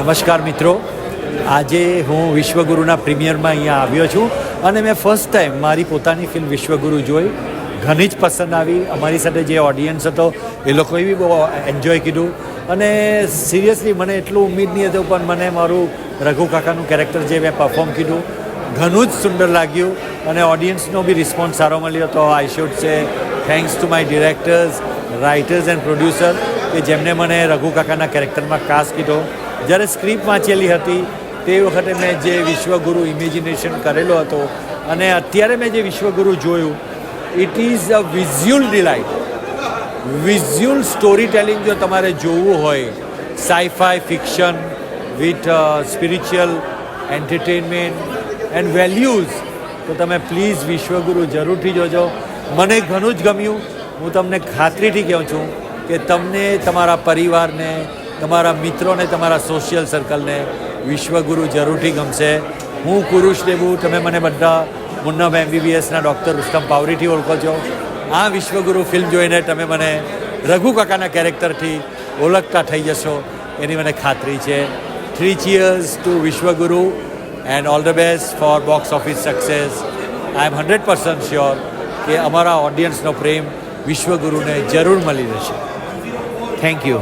નમસ્કાર મિત્રો, આજે હું વિશ્વગુરુના પ્રીમિયરમાં અહીંયા આવ્યો છું અને મેં ફર્સ્ટ ટાઈમ મારી પોતાની ફિલ્મ વિશ્વગુરુ જોઈ. ઘણી જ પસંદ આવી. અમારી સાથે જે ઓડિયન્સ હતો એ લોકોએ બી બહુ એન્જોય કીધું અને સિરિયસલી મને એટલું ઉમ્મીદ નહીં હતું, પણ મને મારું રઘુ કાકાનું કેરેક્ટર જે મેં પરફોર્મ કીધું ઘણું જ સુંદર લાગ્યું અને ઓડિયન્સનો બી રિસ્પોન્સ સારો મળ્યો. તો I should say thanks to my directors, writers and producer કે જેમને મને રઘુ કાકાના કેરેક્ટરમાં કાસ્ટ કીધો. જ્યારે સ્ક્રિપ્ટ વાંચેલી હતી તે વખતે મેં જે વિશ્વગુરુ ઇમેજિનેશન કરેલો હતો અને અત્યારે મેં જે વિશ્વગુરુ જોયું, it is a visual delight. Visual story telling જો તમારે જોવું હોય, sci fi fiction with spiritual entertainment and values, તો તમે પ્લીઝ વિશ્વગુરુ જરૂરથી જોજો. મને ઘણું જ ગમ્યું. હું તમને ખાતરીથી કહું છું કે તમને, તમારા પરિવારને, તમારા મિત્રોને, તમારા સોશિયલ સર્કલને વિશ્વગુરુ જરૂરથી ગમશે. હું કુરુશ દેબુ, તમે મને બધા મુન્નમ MBBSના ડૉક્ટર રુસ્તમ પાવરીથી ઓળખો છો. આ વિશ્વગુરુ ફિલ્મ જોઈને તમે મને રઘુ કાકાના કેરેક્ટરથી ઓળખતા થઈ જશો એની મને ખાતરી છે. 3 cheers to Vishwaguru and all the best for box office success. I am 100% sure કે અમારા ઓડિયન્સનો પ્રેમ વિશ્વગુરુને જરૂર મળી રહેશે. Thank you.